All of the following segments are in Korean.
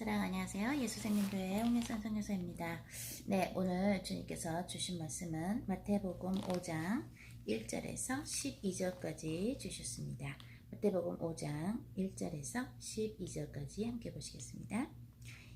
사랑 안녕하세요. 예수생명교회 홍예선 선교사입니다. 네, 오늘 주님께서 주신 말씀은 마태복음 5장 1절에서 12절까지 주셨습니다. 마태복음 5장 1절에서 12절까지 함께 보시겠습니다.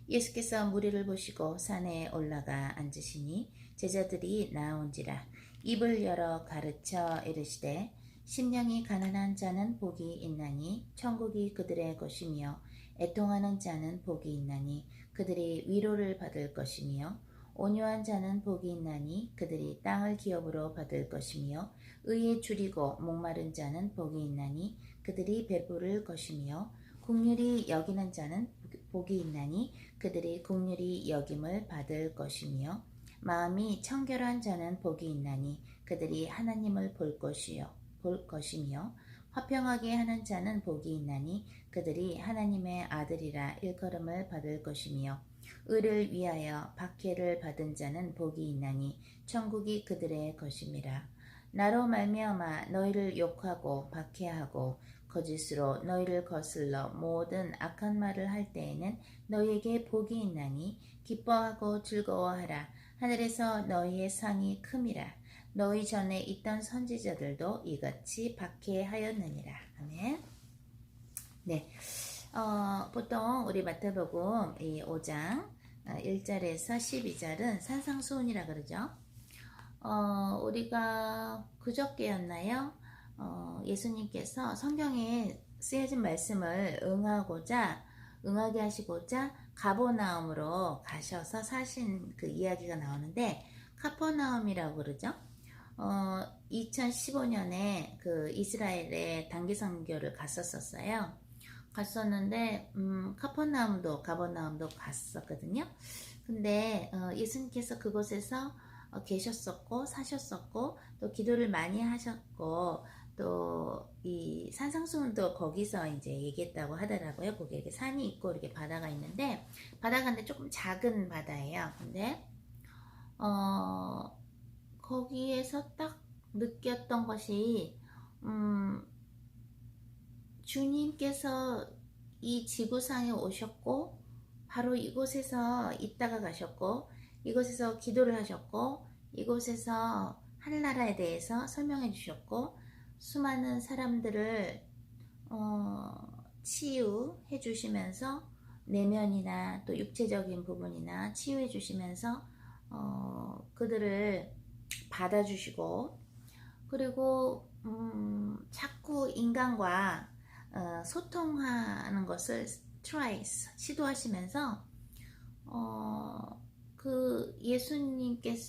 예수께서 무리를 보시고 산에 올라가 앉으시니 제자들이 나온지라 입을 열어 가르쳐 이르시되 심령이 가난한 자는 복이 있나니 천국이 그들의 것이며 애통하는 자는 복이 있나니 그들이 위로를 받을 것이며 온유한 자는 복이 있나니 그들이 땅을 기업으로 받을 것이며 의에 줄이고 목마른 자는 복이 있나니 그들이 배부를 것이며 긍휼히 여기는 자는 복이 있나니 그들이 긍휼히 여김을 받을 것이며 마음이 청결한 자는 복이 있나니 그들이 하나님을 볼 것이며 화평하게 하는 자는 복이 있나니 그들이 하나님의 아들이라 일컬음을 받을 것이며 의를 위하여 박해를 받은 자는 복이 있나니 천국이 그들의 것임이라. 나로 말미암아 너희를 욕하고 박해하고 거짓으로 너희를 거슬러 모든 악한 말을 할 때에는 너희에게 복이 있나니 기뻐하고 즐거워하라. 하늘에서 너희의 상이 큼이라. 너희 전에 있던 선지자들도 이같이 박해하였느니라. 아멘. 네, 보통 우리 마태복음 이 5장 1절에서 12절은 산상수훈이라 그러죠. 우리가 그저께였나요? 예수님께서 성경에 쓰여진 말씀을 응하게 하시고자 가버나움으로 가셔서 사신 그 이야기가 나오는데 카퍼나움이라고 그러죠. 2015년에 그 이스라엘에 단기 선교를 갔었는데 카퍼나움도 가버나움도 갔었거든요. 근데 예수님께서 그곳에서 계셨었고 사셨었고 또 기도를 많이 하셨고 또 이 산상수훈도 거기서 이제 얘기했다고 하더라고요. 거기 이렇게 산이 있고 이렇게 바다가 있는데 바다가 조금 작은 바다예요. 근데 거기에서 딱 느꼈던 것이 주님께서 이 지구상에 오셨고 바로 이곳에서 있다가 가셨고 이곳에서 기도를 하셨고 이곳에서 하늘나라에 대해서 설명해 주셨고 수많은 사람들을 치유해 주시면서 내면이나 또 육체적인 부분이나 치유해 주시면서 그들을 받아주시고 그리고 자꾸 인간과 소통하는 것을 시도하시면서 그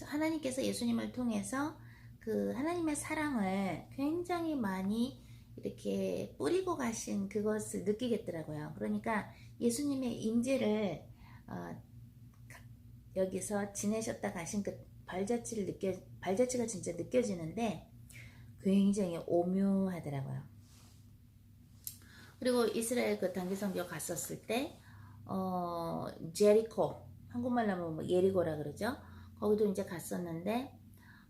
하나님께서 예수님을 통해서 그 하나님의 사랑을 굉장히 많이 이렇게 뿌리고 가신 그것을 느끼겠더라고요. 그러니까 예수님의 임재를 여기서 지내셨다 가신 그 발자취가 진짜 느껴지는데 굉장히 오묘하더라고요. 그리고 이스라엘 그 단기 선교 갔었을 때 제리코, 한국말로 하면 뭐 예리고라 그러죠. 거기도 이제 갔었는데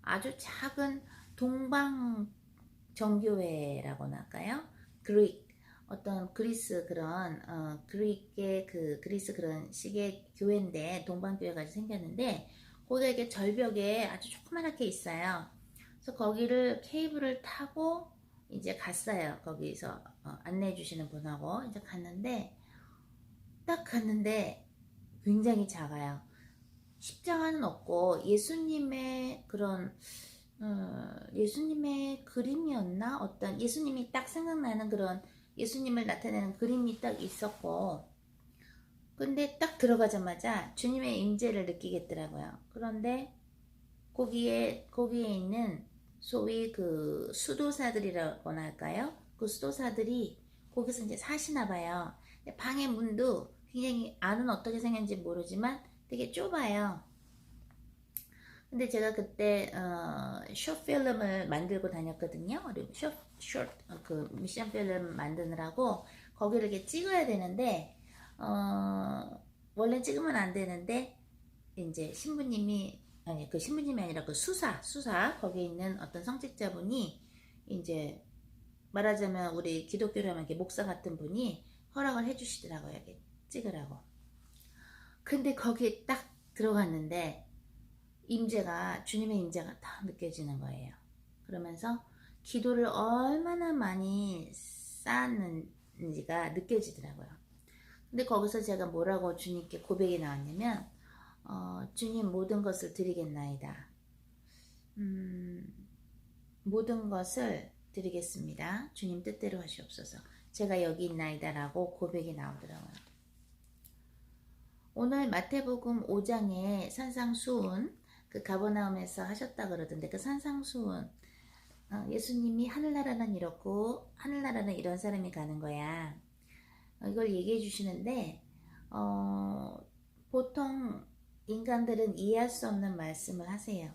아주 작은 동방 정교회라고나 할까요? 어떤 그리스 그런 그리스 그런 식의 교회인데 동방교회가 생겼는데 거기에 이렇게 절벽에 아주 조그맣게 있어요. 그래서 거기를 케이블을 타고 이제 갔어요. 거기서 안내해 주시는 분하고 이제 딱 갔는데 굉장히 작아요. 십자가는 없고 예수님의 그런 예수님의 그림이었나? 어떤 예수님이 딱 생각나는 그런 예수님을 나타내는 그림이 딱 있었고 근데 딱 들어가자마자 주님의 임재를 느끼겠더라고요. 그런데 거기에 있는 소위 그 수도사들이라고나 할까요? 그 수도사들이 거기서 이제 사시나 봐요. 방의 문도 굉장히 안은 어떻게 생겼는지 모르지만 되게 좁아요. 근데 제가 그때 숏필름을 만들고 다녔거든요. 그 미션 필름 만드느라고 거기를 이렇게 찍어야 되는데 원래 찍으면 안 되는데 이제 신부님이 아니라 그 수사 거기에 있는 어떤 성직자분이 이제 말하자면 우리 기독교로 하면 목사 같은 분이 허락을 해주시더라고요. 이렇게 찍으라고. 근데 거기에 딱 들어갔는데 주님의 임재가 딱 느껴지는 거예요. 그러면서 기도를 얼마나 많이 쌓았는지가 느껴지더라고요. 근데 거기서 제가 뭐라고 주님께 고백이 나왔냐면, 주님 모든 것을 드리겠나이다. 모든 것을 드리겠습니다. 주님 뜻대로 하시옵소서. 제가 여기 있나이다 라고 고백이 나오더라고요. 오늘 마태복음 5장에 산상수훈, 그 가버나움에서 하셨다 그러던데, 그 산상수훈, 예수님이 하늘나라는 이렇고 하늘나라는 이런 사람이 가는 거야. 이걸 얘기해 주시는데, 보통 인간들은 이해할 수 없는 말씀을 하세요.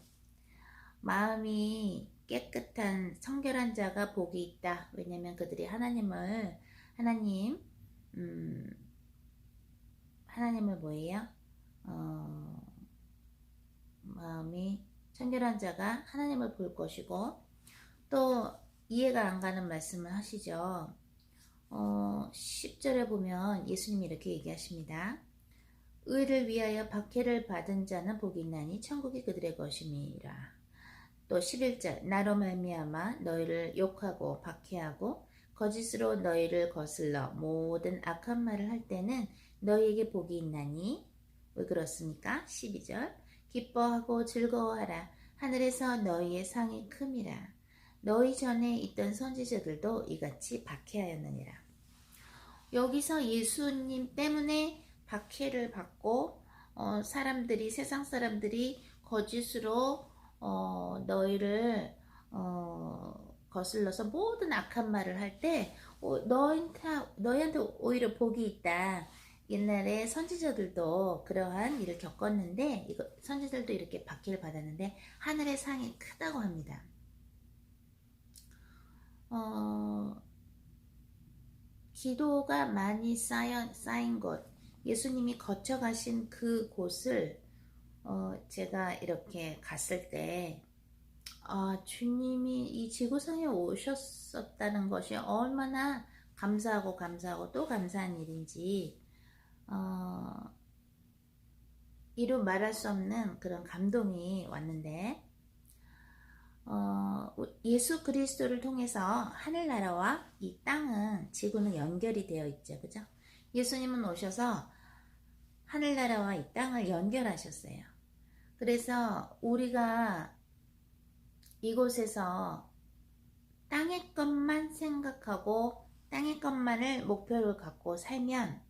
마음이 깨끗한 청결한 자가 복이 있다. 왜냐면 그들이 하나님을 뭐예요? 마음이 청결한 자가 하나님을 볼 것이고, 또 이해가 안 가는 말씀을 하시죠. 10절에 보면 예수님이 이렇게 얘기하십니다. 의를 위하여 박해를 받은 자는 복이 있나니 천국이 그들의 것임이라. 또 11절 나로 말미암아 너희를 욕하고 박해하고 거짓으로 너희를 거슬러 모든 악한 말을 할 때는 너희에게 복이 있나니. 왜 그렇습니까? 12절 기뻐하고 즐거워하라. 하늘에서 너희의 상이 큼이라. 너희 전에 있던 선지자들도 이같이 박해하였느니라. 여기서 예수님 때문에 박해를 받고 세상 사람들이 거짓으로 너희를 거슬러서 모든 악한 말을 할 때 너희한테 오히려 복이 있다. 옛날에 선지자들도 그러한 일을 겪었는데 선지자들도 이렇게 박해를 받았는데 하늘의 상이 크다고 합니다. 기도가 많이 쌓인 곳, 예수님이 거쳐가신 그 곳을 제가 이렇게 갔을 때 주님이 이 지구상에 오셨었다는 것이 얼마나 감사하고 또 감사한 일인지 이루 말할 수 없는 그런 감동이 왔는데, 예수 그리스도를 통해서 하늘나라와 이 땅은 지구는 연결이 되어 있죠. 그죠? 예수님은 오셔서 하늘나라와 이 땅을 연결하셨어요. 그래서 우리가 이곳에서 땅의 것만 생각하고 땅의 것만을 목표로 갖고 살면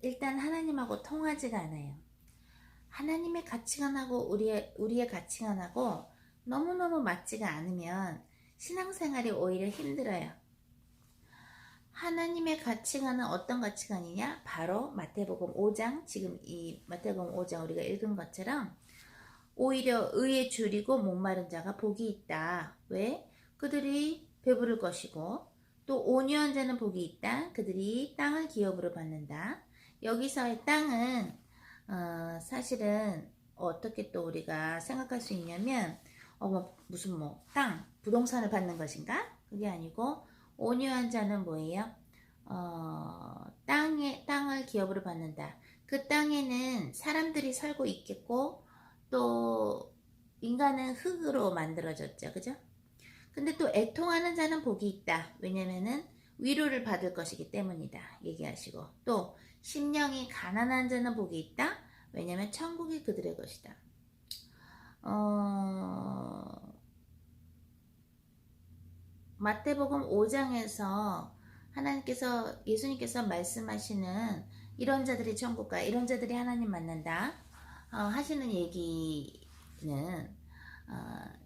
일단 하나님하고 통하지가 않아요. 하나님의 가치관하고 우리의 가치관하고 너무너무 맞지가 않으면 신앙생활이 오히려 힘들어요. 하나님의 가치관은 어떤 가치관이냐? 바로 마태복음 5장, 지금 이 마태복음 5장 우리가 읽은 것처럼 오히려 의에 줄이고 목마른 자가 복이 있다. 왜? 그들이 배부를 것이고, 또 온유한 자는 복이 있다. 그들이 땅을 기업으로 받는다. 여기서의 땅은 사실은 어떻게 또 우리가 생각할 수 있냐면 무슨 땅, 부동산을 받는 것인가? 그게 아니고 온유한 자는 뭐예요? 땅을 기업으로 받는다. 그 땅에는 사람들이 살고 있겠고 또 인간은 흙으로 만들어졌죠. 그죠? 근데 또 애통하는 자는 복이 있다. 왜냐면은 위로를 받을 것이기 때문이다. 얘기하시고, 또 심령이 가난한 자는 복이 있다. 왜냐면 천국이 그들의 것이다. 마태복음 5장에서 예수님께서 말씀하시는 이런 자들이 천국 가, 이런 자들이 하나님 만난다 하시는 얘기는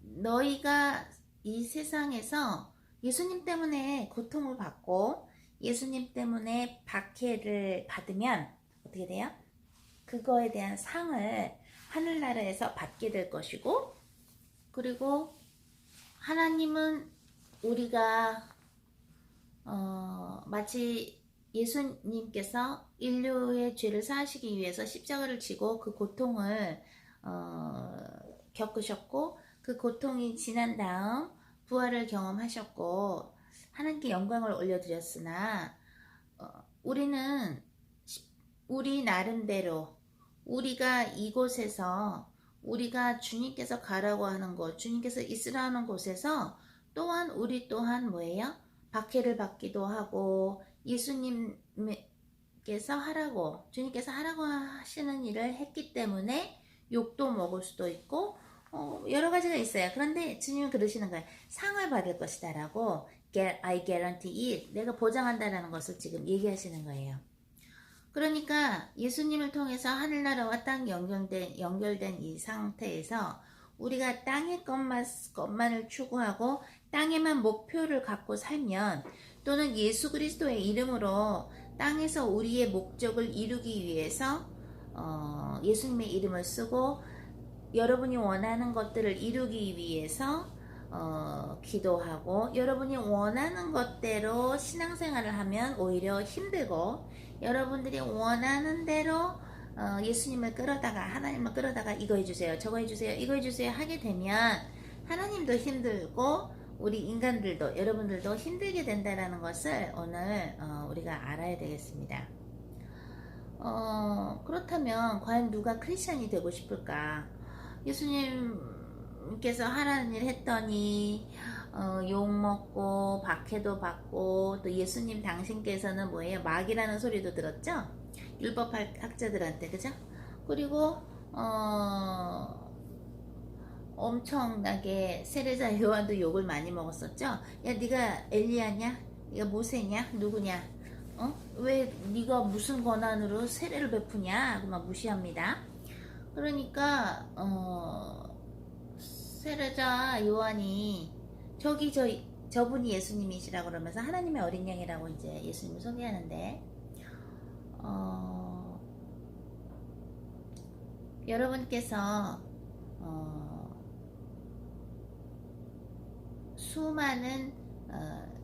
너희가 이 세상에서 예수님 때문에 고통을 받고 예수님 때문에 박해를 받으면 어떻게 돼요? 그거에 대한 상을 하늘나라에서 받게 될 것이고, 그리고 하나님은 우리가 마치 예수님께서 인류의 죄를 사하시기 위해서 십자가를 지고 그 고통을 겪으셨고, 그 고통이 지난 다음 부활을 경험하셨고 하나님께 영광을 올려드렸으나 우리는 우리 나름대로 우리가 이곳에서 우리가 주님께서 가라고 하는 곳, 주님께서 있으라 하는 곳에서 또한 우리 또한 뭐예요? 박해를 받기도 하고 예수님께서 하라고, 주님께서 하라고 하시는 일을 했기 때문에 욕도 먹을 수도 있고 여러 가지가 있어요. 그런데 주님은 그러시는 거예요. 상을 받을 것이다 라고 I guarantee it. 내가 보장한다라는 것을 지금 얘기하시는 거예요. 그러니까 예수님을 통해서 하늘나라와 땅 연결된 이 상태에서 우리가 땅의 것만을 추구하고 땅에만 목표를 갖고 살면, 또는 예수 그리스도의 이름으로 땅에서 우리의 목적을 이루기 위해서 예수님의 이름을 쓰고 여러분이 원하는 것들을 이루기 위해서 기도하고 여러분이 원하는 것대로 신앙생활을 하면 오히려 힘들고, 여러분들이 원하는 대로 예수님을 끌어다가, 하나님을 끌어다가 이거 해주세요, 저거 해주세요, 이거 해주세요 하게 되면 하나님도 힘들고 우리 인간들도, 여러분들도 힘들게 된다는 것을 오늘 우리가 알아야 되겠습니다. 그렇다면 과연 누가 크리스찬이 되고 싶을까? 예수님께서 하라는 일 했더니 욕먹고 박해도 받고, 또 예수님 당신께서는 뭐예요? 마귀라는 소리도 들었죠? 율법 학자들한테, 그죠? 그리고 엄청나게 세례자 요한도 욕을 많이 먹었었죠? 야, 네가 엘리야냐? 네가 모세냐? 누구냐? 왜 네가 무슨 권한으로 세례를 베푸냐? 막 무시합니다. 그러니까 세례자 요한이 저분이 예수님이시라고 그러면서 하나님의 어린 양이라고 이제 예수님을 소개하는데, 여러분께서 수많은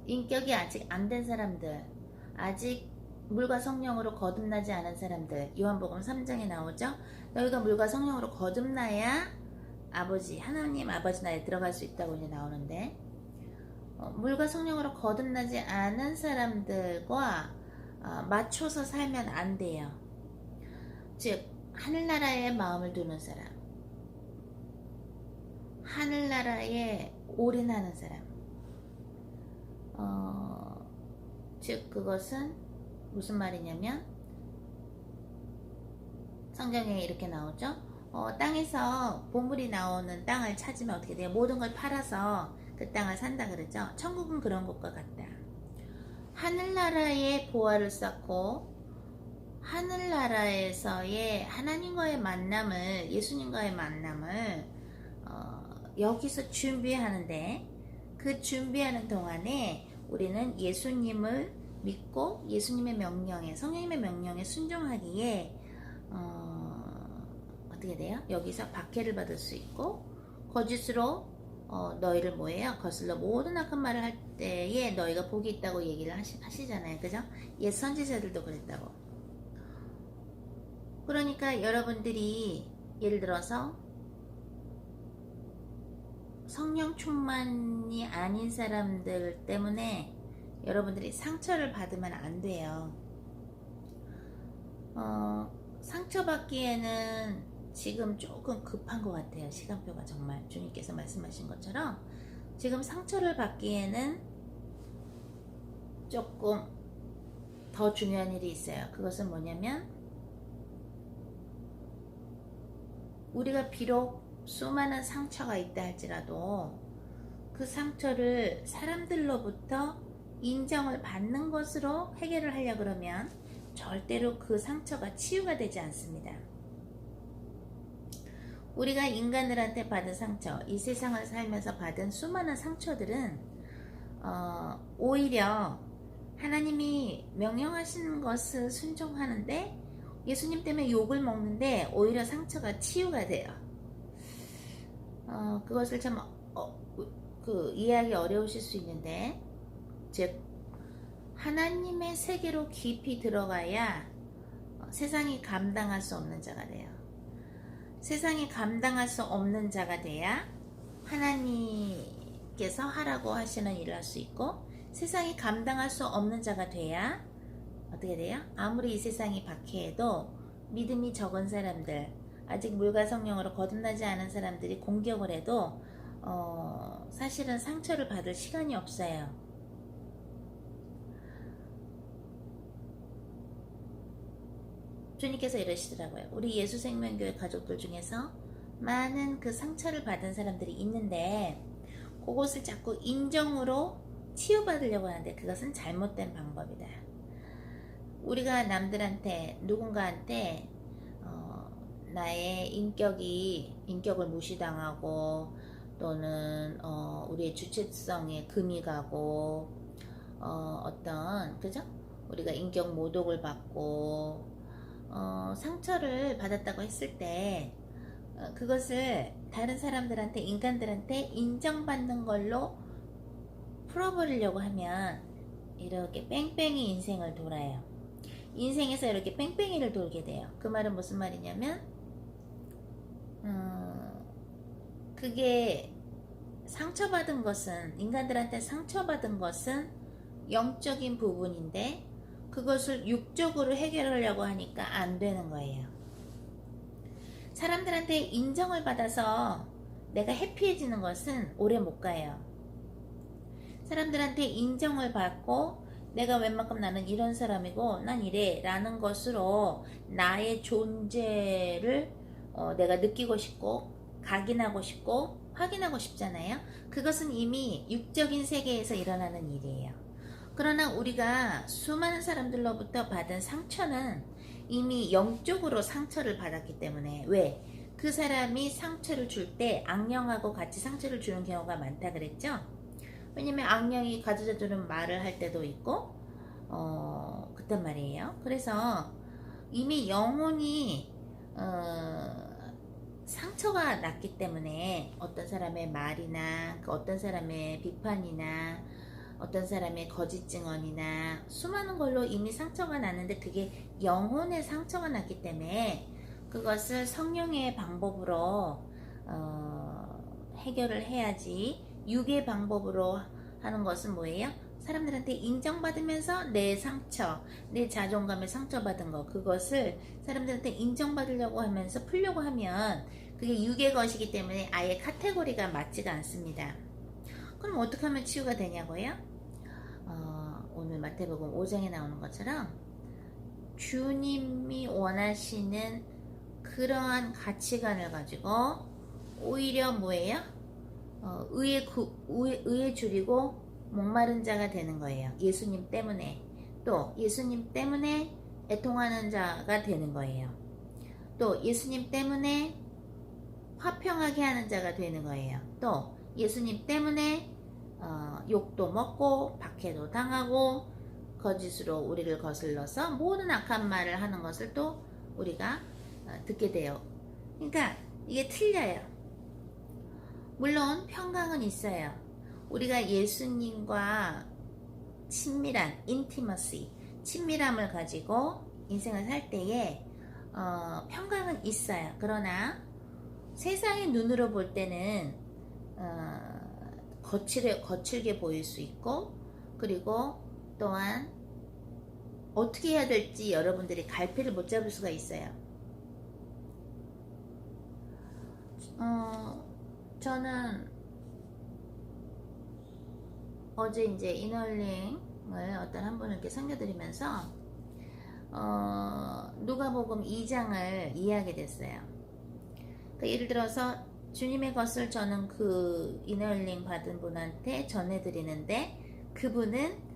인격이 아직 안 된 사람들, 아직 물과 성령으로 거듭나지 않은 사람들, 요한복음 3장에 나오죠. 너희가 물과 성령으로 거듭나야 아버지, 하나님 아버지 나라에 들어갈 수 있다고 이제 나오는데, 물과 성령으로 거듭나지 않은 사람들과 맞춰서 살면 안 돼요. 즉 하늘나라에 마음을 두는 사람, 하늘나라에 올인하는 사람, 즉 그것은 무슨 말이냐면, 성경에 이렇게 나오죠. 땅에서 보물이 나오는 땅을 찾으면 어떻게 돼요? 모든 걸 팔아서 그 땅을 산다 그러죠. 천국은 그런 것과 같다. 하늘나라의 보화를 쌓고 하늘나라에서의 하나님과의 만남을, 예수님과의 만남을 여기서 준비하는데, 그 준비하는 동안에 우리는 예수님을 믿고 예수님의 명령에, 성령님의 명령에 순종하기에 어떻게 돼요? 여기서 박해를 받을 수 있고, 거짓으로 너희를 뭐예요? 거슬러 모든 악한 말을 할 때에 너희가 복이 있다고 얘기를 하시잖아요. 그죠? 옛 선지자들도 그랬다고. 그러니까 여러분들이 예를 들어서 성령 충만이 아닌 사람들 때문에 여러분들이 상처를 받으면 안 돼요. 상처받기에는 지금 조금 급한 것 같아요. 시간표가 정말 주님께서 말씀하신 것처럼 지금 상처를 받기에는 조금 더 중요한 일이 있어요. 그것은 뭐냐면, 우리가 비록 수많은 상처가 있다 할지라도 그 상처를 사람들로부터 인정을 받는 것으로 해결을 하려고 그러면 절대로 그 상처가 치유가 되지 않습니다. 우리가 인간들한테 받은 상처, 이 세상을 살면서 받은 수많은 상처들은 오히려 하나님이 명령하시는 것을 순종하는데, 예수님 때문에 욕을 먹는데 오히려 상처가 치유가 돼요. 그것을 참 이해하기 어려우실 수 있는데, 즉 하나님의 세계로 깊이 들어가야 세상이 감당할 수 없는 자가 돼요. 세상이 감당할 수 없는 자가 돼야 하나님께서 하라고 하시는 일을 할 수 있고, 세상이 감당할 수 없는 자가 돼야 어떻게 돼요? 아무리 이 세상이 박해해도 믿음이 적은 사람들, 아직 물과 성령으로 거듭나지 않은 사람들이 공격을 해도 사실은 상처를 받을 시간이 없어요. 주님께서 이러시더라고요. 우리 예수생명교회 가족들 중에서 많은 그 상처를 받은 사람들이 있는데 그것을 자꾸 인정으로 치유받으려고 하는데 그것은 잘못된 방법이다. 우리가 남들한테 누군가한테 나의 인격을 무시당하고 또는 우리의 주체성에 금이 가고 그죠? 우리가 인격 모독을 받고 상처를 받았다고 했을 때 그것을 다른 사람들한테 인간들한테 인정받는 걸로 풀어버리려고 하면 이렇게 뺑뺑이 인생을 돌아요. 인생에서 이렇게 뺑뺑이를 돌게 돼요. 그 말은 무슨 말이냐면 그게 상처받은 것은 인간들한테 상처받은 것은 영적인 부분인데 그것을 육적으로 해결하려고 하니까 안 되는 거예요. 사람들한테 인정을 받아서 내가 해피해지는 것은 오래 못 가요. 사람들한테 인정을 받고 내가 웬만큼 나는 이런 사람이고 난 이래 라는 것으로 나의 존재를 내가 느끼고 싶고 각인하고 싶고 확인하고 싶잖아요. 그것은 이미 육적인 세계에서 일어나는 일이에요. 그러나 우리가 수많은 사람들로부터 받은 상처는 이미 영적으로 상처를 받았기 때문에 왜? 그 사람이 상처를 줄 때 악령하고 같이 상처를 주는 경우가 많다 그랬죠? 왜냐면 악령이 가져다주는 말을 할 때도 있고 그딴 말이에요. 그래서 이미 영혼이 상처가 났기 때문에 어떤 사람의 말이나 어떤 사람의 비판이나 어떤 사람의 거짓 증언이나 수많은 걸로 이미 상처가 났는데 그게 영혼의 상처가 났기 때문에 그것을 성령의 방법으로 해결을 해야지. 육의 방법으로 하는 것은 뭐예요? 사람들한테 인정받으면서 내 상처, 내 자존감에 상처받은 거 그것을 사람들한테 인정받으려고 하면서 풀려고 하면 그게 육의 것이기 때문에 아예 카테고리가 맞지가 않습니다. 그럼 어떻게 하면 치유가 되냐고요? 오늘 마태복음 5장에 나오는 것처럼 주님이 원하시는 그러한 가치관을 가지고 오히려 뭐예요? 의에 줄이고 목마른 자가 되는 거예요. 예수님 때문에. 또 예수님 때문에 애통하는 자가 되는 거예요. 또 예수님 때문에 화평하게 하는 자가 되는 거예요. 또 예수님 때문에 욕도 먹고 박해도 당하고 거짓으로 우리를 거슬러서 모든 악한 말을 하는 것을 또 우리가 듣게 돼요. 그러니까 이게 틀려요. 물론 평강은 있어요. 우리가 예수님과 친밀한 인티머시, 친밀함을 가지고 인생을 살 때에 평강은 있어요. 그러나 세상의 눈으로 볼 때는 거칠게 보일 수 있고 그리고 또한 어떻게 해야 될지 여러분들이 갈피를 못 잡을 수가 있어요. 저는 어제 이제 이너링을 어떤 한 분을 이렇게 섬겨드리면서 누가복음 2장을 이해하게 됐어요. 그러니까 예를 들어서 주님의 것을 저는 그 이너링 받은 분한테 전해드리는데 그분은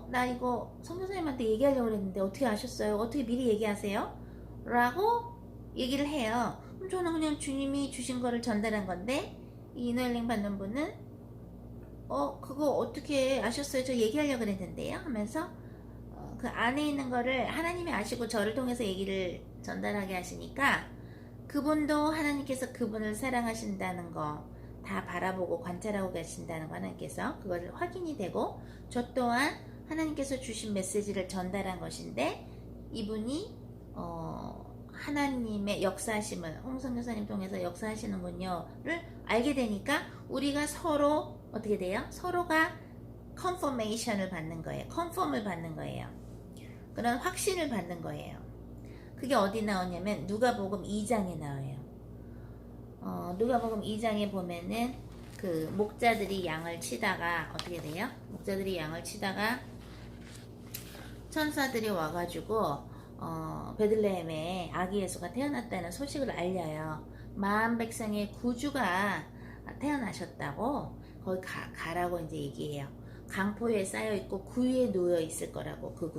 나 이거 선교사님한테 얘기하려고 했는데 어떻게 아셨어요? 어떻게 미리 얘기하세요? 라고 얘기를 해요. 그럼 저는 그냥 주님이 주신 거를 전달한 건데 이 이너링 받는 분은 그거 어떻게 아셨어요? 저 얘기하려고 그랬는데요 하면서 그 안에 있는 거를 하나님이 아시고 저를 통해서 얘기를 전달하게 하시니까 그분도 하나님께서 그분을 사랑하신다는 거 다 바라보고 관찰하고 계신다는 거 하나님께서 그걸 확인이 되고 저 또한 하나님께서 주신 메시지를 전달한 것인데 이분이 하나님의 역사하심을 홍성교사님 통해서 역사하시는군요를 알게 되니까 우리가 서로 어떻게 돼요? 서로가 컨포메이션을 받는 거예요. 컨펌을 받는 거예요. 그런 확신을 받는 거예요. 그게 어디 나오냐면 누가복음 2장에 나와요. 누가복음 2장에 보면은 그 목자들이 양을 치다가 어떻게 돼요? 목자들이 양을 치다가 천사들이 와가지고 베들레헴에 아기 예수가 태어났다는 소식을 알려요. 만 백성의 구주가 태어나셨다고 거기 가라고 이제 얘기해요. 강포에 쌓여 있고 구유에 놓여 있을 거라고 그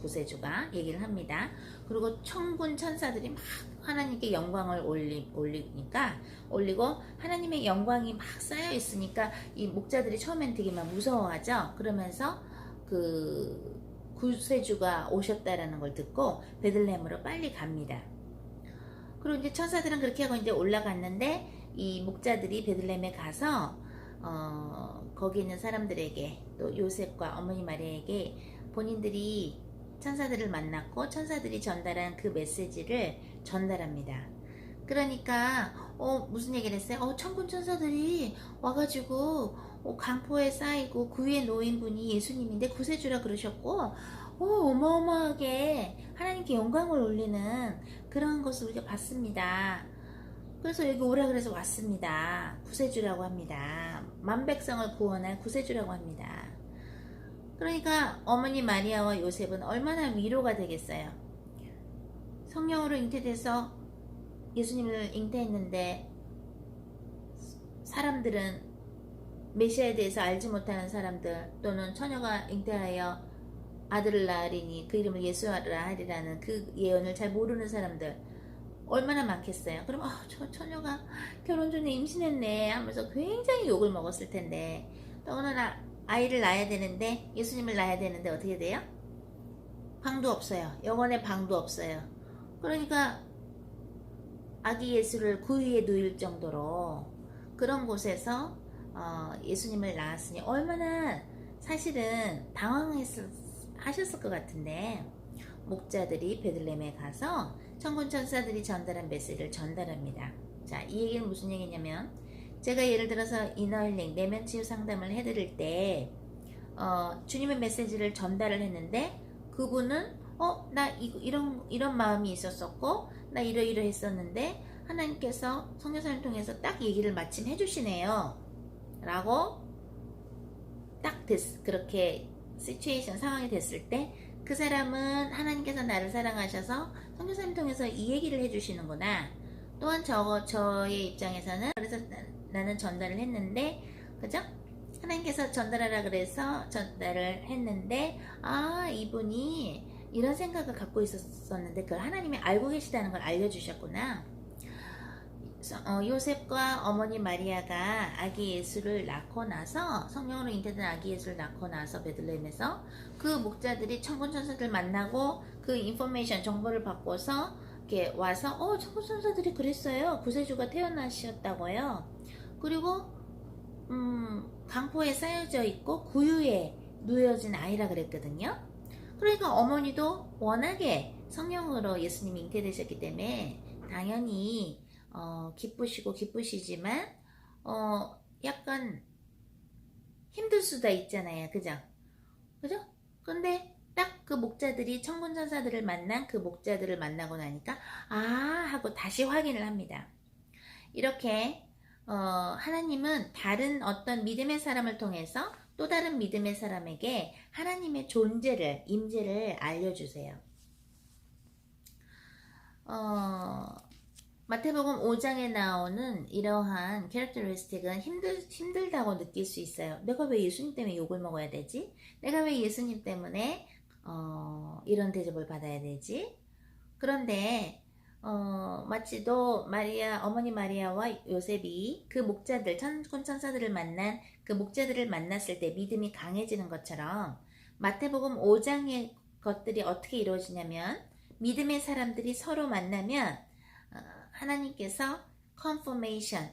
구세주가 얘기를 합니다. 그리고 천군 천사들이 막 하나님께 영광을 올리고 하나님의 영광이 막 쌓여 있으니까 이 목자들이 처음엔 되게 막 무서워하죠. 그러면서 그 구세주가 오셨다라는 걸 듣고 베들레헴으로 빨리 갑니다. 그리고 이제 천사들은 그렇게 하고 이제 올라갔는데 이 목자들이 베들레헴에 가서 거기 있는 사람들에게 또 요셉과 어머니 마리아에게 본인들이 천사들을 만났고 천사들이 전달한 그 메시지를 전달합니다. 그러니까 무슨 얘기를 했어요? 천군 천사들이 와가지고 강포에 쌓이고 그 위에 놓인 분이 예수님인데 구세주라 그러셨고 어마어마하게 하나님께 영광을 올리는 그런 것을 우리가 봤습니다. 그래서 여기 오라 그래서 왔습니다. 구세주라고 합니다. 만백성을 구원할 구세주라고 합니다. 그러니까 어머니 마리아와 요셉은 얼마나 위로가 되겠어요. 성령으로 잉태돼서 예수님을 잉태했는데 사람들은 메시아에 대해서 알지 못하는 사람들 또는 처녀가 잉태하여 아들을 낳으리니 그 이름을 예수라 하리라는 그 예언을 잘 모르는 사람들 얼마나 많겠어요. 그럼 저 처녀가 결혼 전에 임신했네 하면서 굉장히 욕을 먹었을 텐데 더구나 아이를 낳아야 되는데 예수님을 낳아야 되는데 어떻게 돼요? 방도 없어요. 영혼의 방도 없어요. 그러니까 아기 예수를 구유에 누일 정도로 그런 곳에서 예수님을 낳았으니 얼마나 사실은 당황하셨을 것 같은데 목자들이 베들레헴에 가서 천군 천사들이 전달한 메시지를 전달합니다. 자, 이 얘기는 무슨 얘기냐면 제가 예를 들어서 이너힐링 내면 치유 상담을 해드릴 때 주님의 메시지를 전달을 했는데 그분은 나 이런 마음이 있었었고 나 이러이러했었는데 하나님께서 성령사를 통해서 딱 얘기를 마침 해주시네요 라고 딱 그렇게 시츄에이션 상황이 됐을 때 그 사람은 하나님께서 나를 사랑하셔서 성령사를 통해서 이 얘기를 해주시는구나. 또한 저의 입장에서는 그래서 나는 전달을 했는데 그죠? 하나님께서 전달하라 그래서 전달을 했는데 이분이 이런 생각을 갖고 있었는데 그걸 하나님이 알고 계시다는 걸 알려주셨구나. 요셉과 어머니 마리아가 아기 예수를 낳고 나서 성령으로 잉태된 아기 예수를 낳고 나서 베들레헴에서 그 목자들이 천군 천사들 만나고 그 인포메이션 정보를 받고서 이렇게 와서 천군 천사들이 그랬어요. 구세주가 태어나셨다고요. 그리고 강포에 쌓여져 있고 구유에 누여진 아이라 그랬거든요. 그러니까 어머니도 워낙에 성령으로 예수님이 잉태되셨기 때문에 당연히 기쁘시지만 약간 힘들 수도 있잖아요. 그죠? 근데 딱 그 목자들이 천군 천사들을 만난 그 목자들을 만나고 나니까 하고 다시 확인을 합니다. 이렇게 하나님은 다른 어떤 믿음의 사람을 통해서 또 다른 믿음의 사람에게 하나님의 존재를 임재를 알려주세요. 마태복음 5장에 나오는 이러한 캐릭터리스틱은 힘들다고 느낄 수 있어요. 내가 왜 예수님 때문에 욕을 먹어야 되지? 내가 왜 예수님 때문에 이런 대접을 받아야 되지? 그런데 마치도 어머니 마리아와 요셉이 그 목자들, 천군 천사들을 만난 그 목자들을 만났을 때 믿음이 강해지는 것처럼 마태복음 5장의 것들이 어떻게 이루어지냐면 믿음의 사람들이 서로 만나면 하나님께서 confirmation,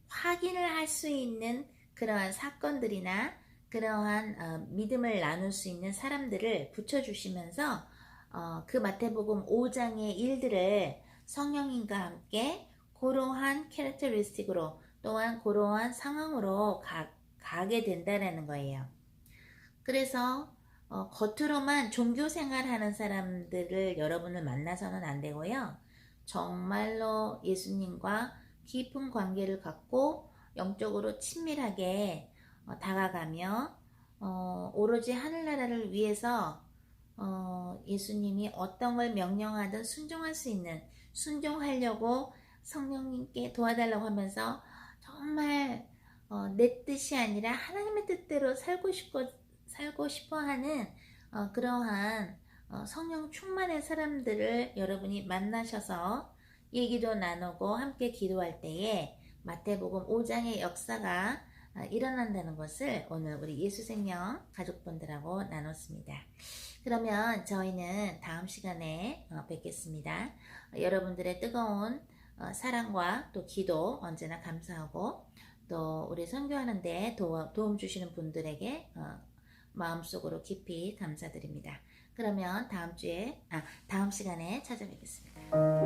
확인을 할 수 있는 그러한 사건들이나 그러한 믿음을 나눌 수 있는 사람들을 붙여주시면서 그 마태복음 5장의 일들을 성령님과 함께 그러한 캐릭터리스틱으로 또한 그러한 상황으로 가게 된다는 거예요. 그래서 겉으로만 종교 생활하는 사람들을 여러분을 만나서는 안 되고요. 정말로 예수님과 깊은 관계를 갖고 영적으로 친밀하게 다가가며 오로지 하늘나라를 위해서 예수님이 어떤 걸 명령하든 순종할 수 있는, 순종하려고 성령님께 도와달라고 하면서 정말 내 뜻이 아니라 하나님의 뜻대로 살고 싶어 하는 그러한 성령 충만의 사람들을 여러분이 만나셔서 얘기도 나누고 함께 기도할 때에 마태복음 5장의 역사가 일어난다는 것을 오늘 우리 예수생명 가족분들하고 나눴습니다. 그러면 저희는 다음 시간에 뵙겠습니다. 여러분들의 뜨거운 사랑과 또 기도 언제나 감사하고, 또 우리 선교하는데 도움 주시는 분들에게 마음속으로 깊이 감사드립니다. 그러면 다음 시간에 찾아뵙겠습니다.